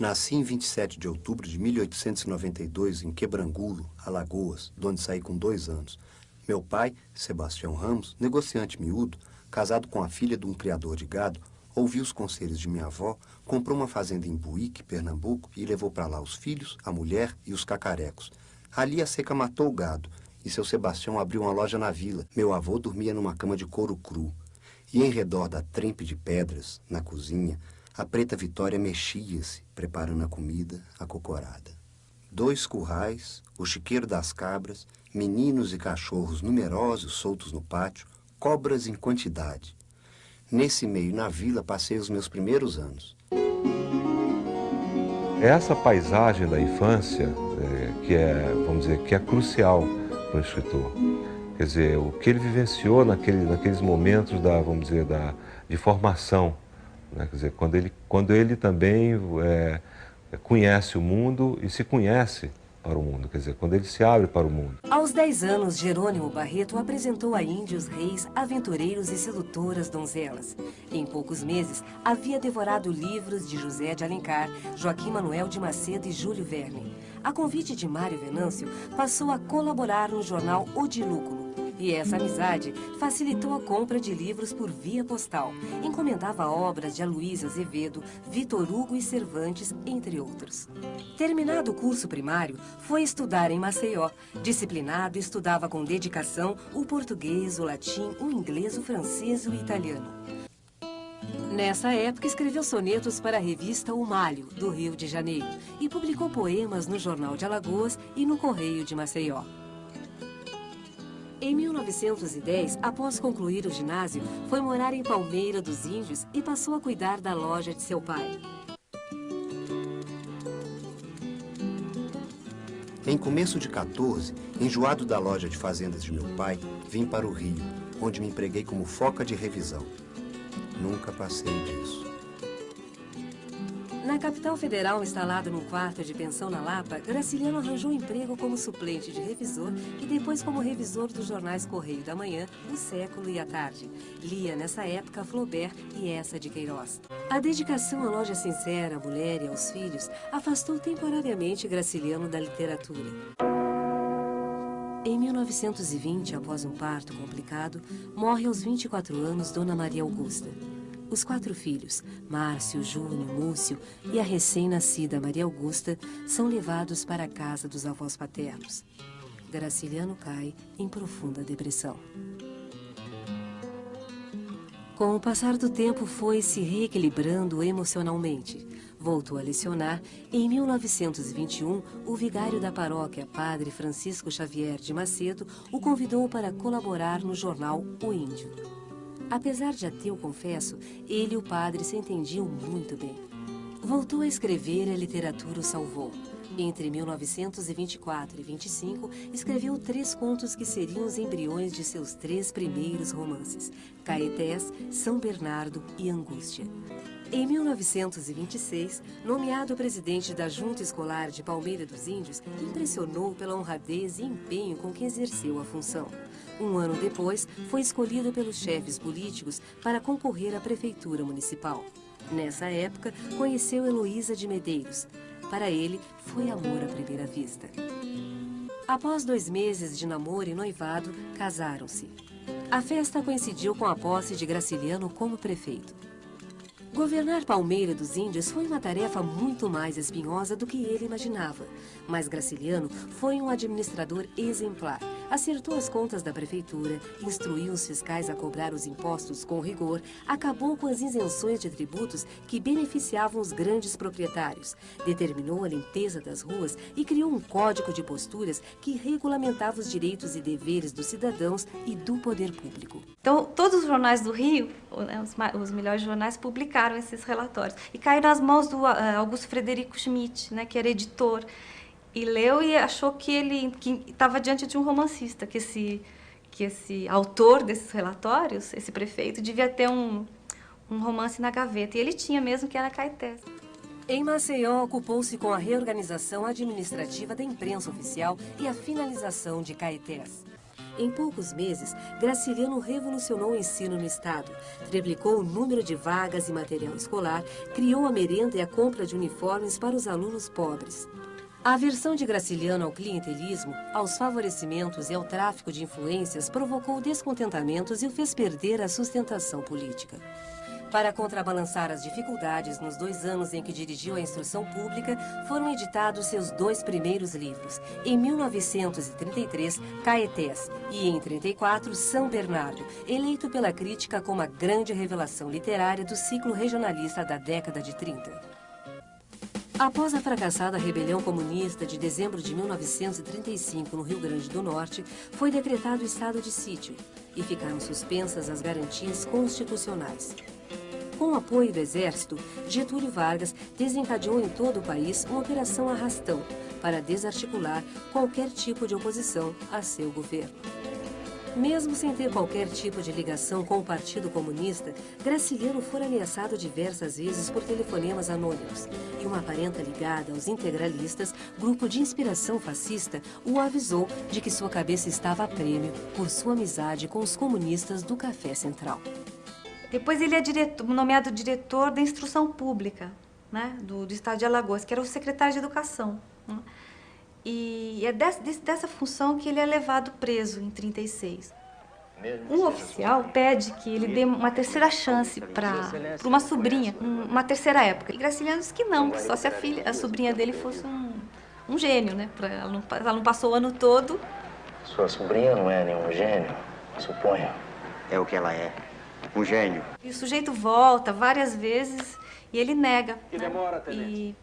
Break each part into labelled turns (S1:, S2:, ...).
S1: Nasci em 27 de outubro de 1892 em Quebrangulo, Alagoas, de onde saí com 2 anos. Meu pai, Sebastião Ramos, negociante miúdo, casado com a filha de um criador de gado, ouviu os conselhos de minha avó, comprou uma fazenda em Buíque, Pernambuco, e levou para lá os filhos, a mulher e os cacarecos. Ali a seca matou o gado, e seu Sebastião abriu uma loja na vila. Meu avô dormia numa cama de couro cru. E em redor da trempe de pedras, na cozinha, a preta Vitória mexia-se, preparando a comida, a cocorada. 2 currais, o chiqueiro das cabras, meninos e cachorros numerosos soltos no pátio, cobras em quantidade. Nesse meio, na vila, passei os meus primeiros anos.
S2: Essa paisagem da infância, que é, vamos dizer, que é crucial para o escritor. Quer dizer, o que ele vivenciou naqueles momentos vamos dizer, de formação, né? Quer dizer, quando ele também conhece o mundo e se conhece para o mundo, quer dizer, quando ele se abre para o mundo.
S3: Aos 10 anos, Jerônimo Barreto apresentou a índios, reis, aventureiros e sedutoras donzelas. Em poucos meses, havia devorado livros de José de Alencar, Joaquim Manuel de Macedo e Júlio Verne. A convite de Mário Venâncio, passou a colaborar no jornal Odilúculo. E essa amizade facilitou a compra de livros por via postal. Encomendava obras de Aloysio Azevedo, Vitor Hugo e Cervantes, entre outros. Terminado o curso primário, foi estudar em Maceió. Disciplinado, estudava com dedicação o português, o latim, o inglês, o francês e o italiano. Nessa época, escreveu sonetos para a revista O Malho, do Rio de Janeiro, e publicou poemas no Jornal de Alagoas e no Correio de Maceió. Em 1910, após concluir o ginásio, foi morar em Palmeira dos Índios e passou a cuidar da loja de seu pai.
S1: Em começo de 14, enjoado da loja de fazendas de meu pai, vim para o Rio, onde me empreguei como foca de revisão. Nunca passei disso.
S3: Na capital federal, instalado num quarto de pensão na Lapa, Graciliano arranjou emprego como suplente de revisor e depois como revisor dos jornais Correio da Manhã, O Século e a Tarde. Lia nessa época Flaubert e Eça de Queiroz. A dedicação à loja sincera, à mulher e aos filhos afastou temporariamente Graciliano da literatura. Em 1920, após um parto complicado, morre aos 24 anos Dona Maria Augusta. Os 4 filhos, Márcio, Júnior, Múcio e a recém-nascida Maria Augusta, são levados para a casa dos avós paternos. Graciliano cai em profunda depressão. Com o passar do tempo, foi se reequilibrando emocionalmente. Voltou a lecionar e, em 1921, o vigário da paróquia, padre Francisco Xavier de Macedo, o convidou para colaborar no jornal O Índio. Apesar de ateu, confesso, ele e o padre se entendiam muito bem. Voltou a escrever e a literatura o salvou. Entre 1924 e 25, escreveu 3 contos que seriam os embriões de seus 3 primeiros romances, Caetés, São Bernardo e Angústia. Em 1926, nomeado presidente da Junta Escolar de Palmeira dos Índios, impressionou pela honradez e empenho com que exerceu a função. Um ano depois, foi escolhido pelos chefes políticos para concorrer à prefeitura municipal. Nessa época, conheceu Heloísa de Medeiros. Para ele, foi amor à primeira vista. Após 2 meses de namoro e noivado, casaram-se. A festa coincidiu com a posse de Graciliano como prefeito. Governar Palmeira dos Índios foi uma tarefa muito mais espinhosa do que ele imaginava. Mas Graciliano foi um administrador exemplar. Acertou as contas da prefeitura, instruiu os fiscais a cobrar os impostos com rigor, acabou com as isenções de tributos que beneficiavam os grandes proprietários, determinou a limpeza das ruas e criou um código de posturas que regulamentava os direitos e deveres dos cidadãos e do poder público.
S4: Então, todos os jornais do Rio, os melhores jornais, publicaram esses relatórios. E caiu nas mãos do Augusto Frederico Schmidt, né, que era editor. E leu e achou que ele estava diante de um romancista, que esse autor desses relatórios, esse prefeito, devia ter um romance na gaveta. E ele tinha mesmo, que era Caetés.
S3: Em Maceió, ocupou-se com a reorganização administrativa da imprensa oficial e a finalização de Caetés. Em poucos meses, Graciliano revolucionou o ensino no estado, triplicou o número de vagas e material escolar, criou a merenda e a compra de uniformes para os alunos pobres. A aversão de Graciliano ao clientelismo, aos favorecimentos e ao tráfico de influências provocou descontentamentos e o fez perder a sustentação política. Para contrabalançar as dificuldades, nos 2 anos em que dirigiu a instrução pública, foram editados seus 2 primeiros livros. Em 1933, Caetés, e em 1934, São Bernardo, eleito pela crítica como a grande revelação literária do ciclo regionalista da década de 30. Após a fracassada rebelião comunista de dezembro de 1935 no Rio Grande do Norte, foi decretado o estado de sítio e ficaram suspensas as garantias constitucionais. Com o apoio do Exército, Getúlio Vargas desencadeou em todo o país uma operação Arrastão para desarticular qualquer tipo de oposição a seu governo. Mesmo sem ter qualquer tipo de ligação com o Partido Comunista, Graciliano foi ameaçado diversas vezes por telefonemas anônimos. E uma parenta ligada aos integralistas, grupo de inspiração fascista, o avisou de que sua cabeça estava a prêmio por sua amizade com os comunistas do Café Central.
S4: Depois ele é nomeado diretor da instrução pública, né, do estado de Alagoas, que era o secretário de Educação, né? E é dessa função que ele é levado preso em 36. Um oficial pede que ele dê uma terceira chance para uma sobrinha, uma terceira época. E Graciliano disse que não, que só se a sobrinha dele fosse um gênio, né? Ela não passou o ano todo.
S5: Sua sobrinha não é nenhum gênio, suponho. É o que ela é, um gênio.
S4: E o sujeito volta várias vezes e ele nega.
S5: E demora, tenente.
S4: E,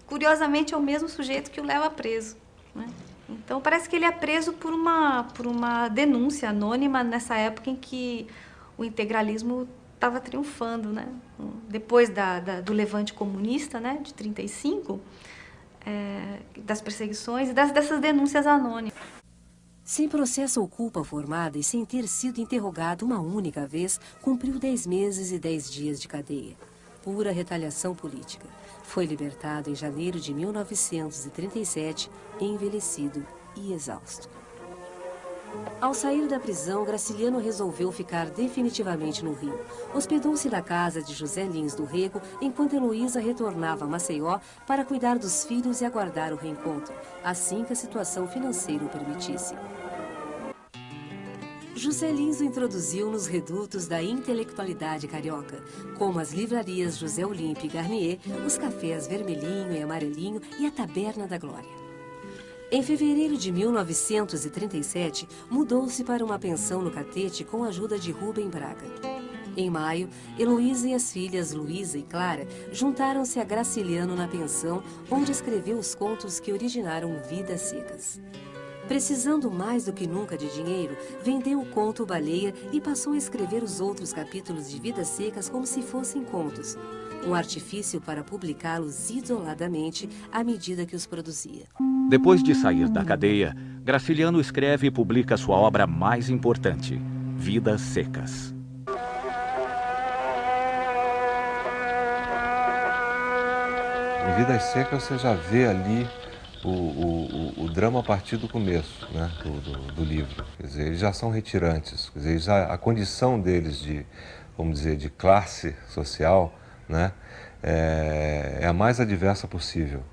S4: curiosamente, é o mesmo sujeito que o leva preso, né? Então, parece que ele é preso por uma denúncia anônima nessa época em que o integralismo estava triunfando, né? Depois do levante comunista, né, de 35, das perseguições e dessas denúncias anônimas.
S3: Sem processo ou culpa formada e sem ter sido interrogado uma única vez, cumpriu 10 meses e 10 dias de cadeia. Pura retaliação política. Foi libertado em janeiro de 1937, envelhecido e exausto. Ao sair da prisão, Graciliano resolveu ficar definitivamente no Rio. Hospedou-se na casa de José Lins do Rego, enquanto Heloísa retornava a Maceió para cuidar dos filhos e aguardar o reencontro, assim que a situação financeira o permitisse. José Lins o introduziu nos redutos da intelectualidade carioca, como as livrarias José Olímpio e Garnier, os cafés Vermelhinho e Amarelinho e a Taberna da Glória. Em fevereiro de 1937, mudou-se para uma pensão no Catete com a ajuda de Rubem Braga. Em maio, Heloísa e as filhas Luísa e Clara juntaram-se a Graciliano na pensão, onde escreveu os contos que originaram Vidas Secas. Precisando mais do que nunca de dinheiro, vendeu o conto Baleia e passou a escrever os outros capítulos de Vidas Secas como se fossem contos. Um artifício para publicá-los isoladamente à medida que os produzia.
S6: Depois de sair da cadeia, Graciliano escreve e publica sua obra mais importante, Vidas Secas.
S2: Em Vidas Secas você já vê ali o drama a partir do começo, né, do livro. Quer dizer, eles já são retirantes, quer dizer, a condição deles de, vamos dizer, de classe social, né, é a mais adversa possível,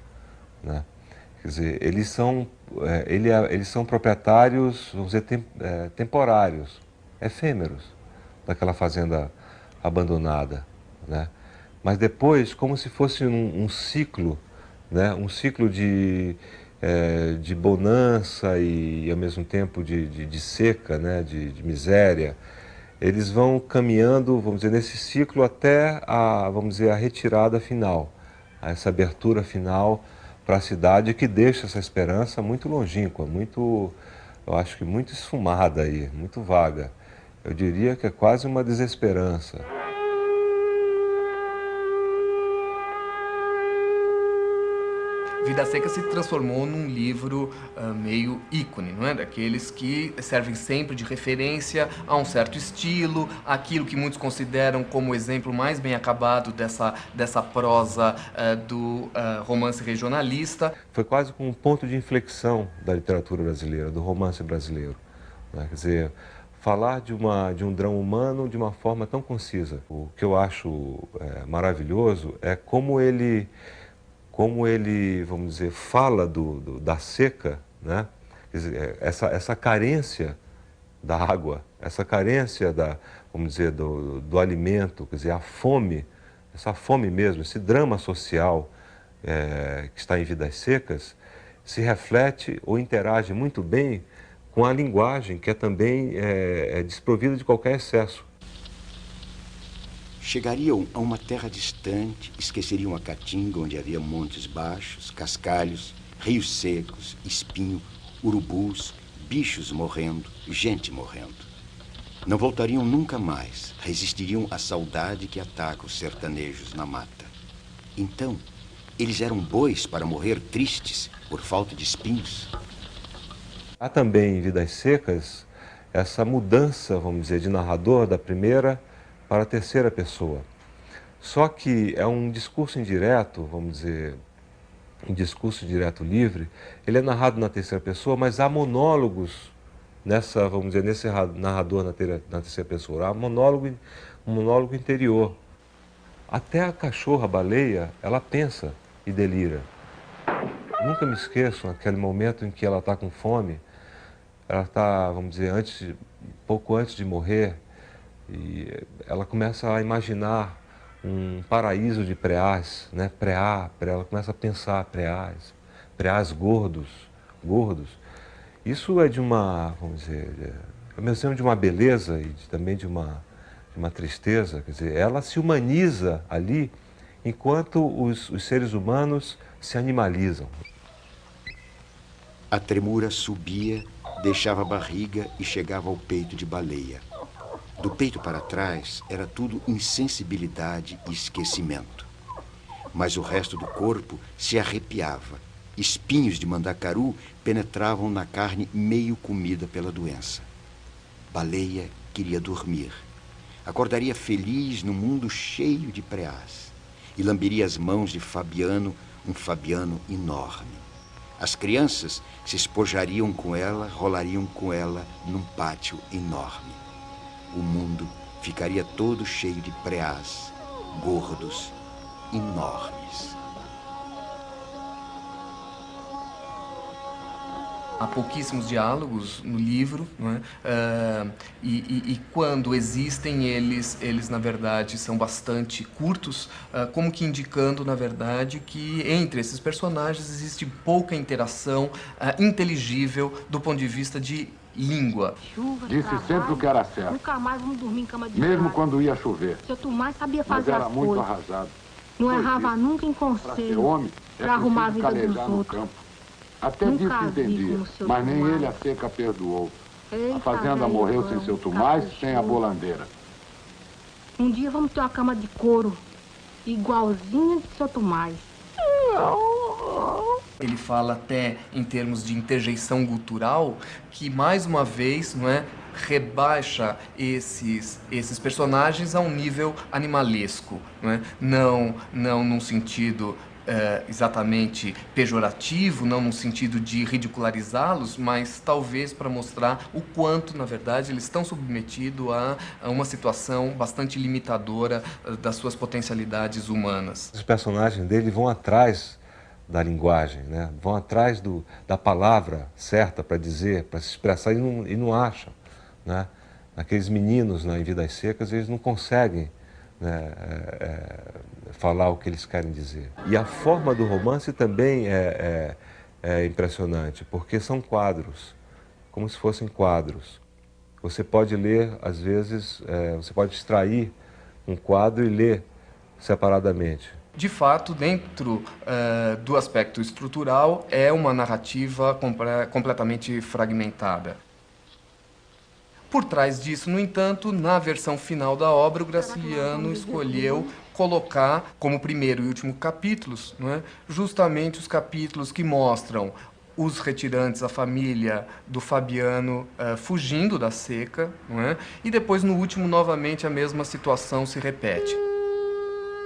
S2: né? Quer dizer, eles são proprietários, vamos dizer, temporários, efêmeros daquela fazenda abandonada, né? Mas depois, como se fosse um ciclo, né? Um ciclo de bonança e, ao mesmo tempo, de seca, né? De miséria. Eles vão caminhando, vamos dizer, nesse ciclo até vamos dizer, a retirada final, essa abertura final para a cidade, que deixa essa esperança muito longínqua, eu acho que muito esfumada aí, muito vaga. Eu diria que é quase uma desesperança.
S7: Vidas Secas se transformou num livro meio ícone, não é? Daqueles que servem sempre de referência a um certo estilo, aquilo que muitos consideram como o exemplo mais bem acabado dessa prosa do romance regionalista.
S2: Foi quase como um ponto de inflexão da literatura brasileira, do romance brasileiro, né? Quer dizer, falar de um drama humano de uma forma tão concisa. O que eu acho maravilhoso é como ele, vamos dizer, fala da seca, né? Quer dizer, essa carência da água, essa carência vamos dizer, do alimento, quer dizer, a fome, essa fome mesmo, esse drama social que está em Vidas Secas, se reflete ou interage muito bem com a linguagem, que também é desprovida de qualquer excesso.
S8: Chegariam a uma terra distante, esqueceriam a caatinga, onde havia montes baixos, cascalhos, rios secos, espinho, urubus, bichos morrendo, gente morrendo. Não voltariam nunca mais, resistiriam à saudade que ataca os sertanejos na mata. Então, eles eram bois para morrer tristes por falta de espinhos.
S2: Há também em Vidas Secas essa mudança, vamos dizer, de narrador da primeira para a terceira pessoa. Só que é um discurso indireto, vamos dizer, um discurso direto livre. Ele é narrado na terceira pessoa, mas há monólogos vamos dizer, nesse narrador na terceira pessoa. Há um monólogo interior. Até a cachorra-baleia, ela pensa e delira. Nunca me esqueço naquele momento em que ela está com fome. Ela está, vamos dizer, pouco antes de morrer, e ela começa a imaginar um paraíso de preás, né? Ela começa a pensar preás gordos. Isso é de uma, vamos dizer, ao mesmo tempo de uma beleza e também de uma tristeza. Quer dizer, ela se humaniza ali, enquanto os seres humanos se animalizam.
S8: A tremura subia, deixava a barriga e chegava ao peito de baleia. Do peito para trás era tudo insensibilidade e esquecimento. Mas o resto do corpo se arrepiava. Espinhos de mandacaru penetravam na carne meio comida pela doença. Baleia queria dormir. Acordaria feliz num mundo cheio de preás. E lamberia as mãos de Fabiano, um Fabiano enorme. As crianças se espojariam com ela, rolariam com ela num pátio enorme. O mundo ficaria todo cheio de preás, gordos, enormes.
S7: Há pouquíssimos diálogos no livro, não é? E quando existem, eles na verdade são bastante curtos, como que indicando na verdade que entre esses personagens existe pouca interação inteligível do ponto de vista de língua.
S9: Disse sempre o que era certo.
S10: Nunca mais vamos dormir em cama de
S9: Mesmo quando ia chover.
S10: Seu Tomás sabia fazer
S9: mas era
S10: as
S9: muito
S10: coisas.
S9: arrasado.
S10: Não errava nunca em
S9: Para ser
S10: conselho.
S9: homem,
S10: Para arrumar a vida dos
S9: calejar no
S10: outros.
S9: campo. Até
S10: Nunca
S9: disso
S10: vi
S9: entendia,
S10: como seu
S9: mas nem
S10: Tomás.
S9: ele a seca perdoou.
S10: Eita,
S9: A fazenda
S10: velho,
S9: morreu sem seu Tomás,
S10: caprichoso.
S9: sem a bolandeira.
S10: Um dia vamos ter uma cama de couro igualzinha de seu Tomás.
S7: Ele fala até em termos de interjeição gutural que mais uma vez, não é, rebaixa esses personagens a um nível animalesco, não é? Não num sentido exatamente pejorativo, não no sentido de ridicularizá-los, mas talvez para mostrar o quanto, na verdade, eles estão submetidos a uma situação bastante limitadora das suas potencialidades humanas.
S2: Os personagens dele vão atrás da linguagem, né? Vão atrás da palavra certa para dizer, para se expressar, e não acham, né? Aqueles meninos em Vidas Secas, eles não conseguem, né, falar o que eles querem dizer. E a forma do romance também é impressionante, porque são quadros, como se fossem quadros. Você pode ler, às vezes, você pode extrair um quadro e ler separadamente.
S7: De fato, dentro do aspecto estrutural, é uma narrativa completamente fragmentada. Por trás disso, no entanto, na versão final da obra, o Graciliano escolheu colocar como primeiro e último capítulos, não é, justamente os capítulos que mostram os retirantes, a família do Fabiano fugindo da seca, não é? E depois, no último, novamente, a mesma situação se repete.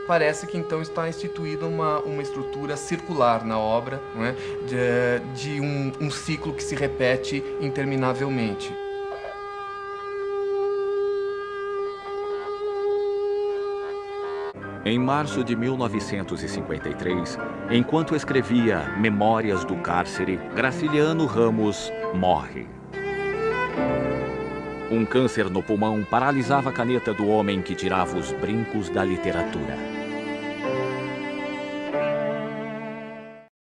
S7: Parece que então está instituída uma estrutura circular na obra, não é? de um ciclo que se repete interminavelmente.
S6: Em março de 1953, enquanto escrevia Memórias do Cárcere, Graciliano Ramos morre. Um câncer no pulmão paralisava a caneta do homem que tirava os brincos da literatura.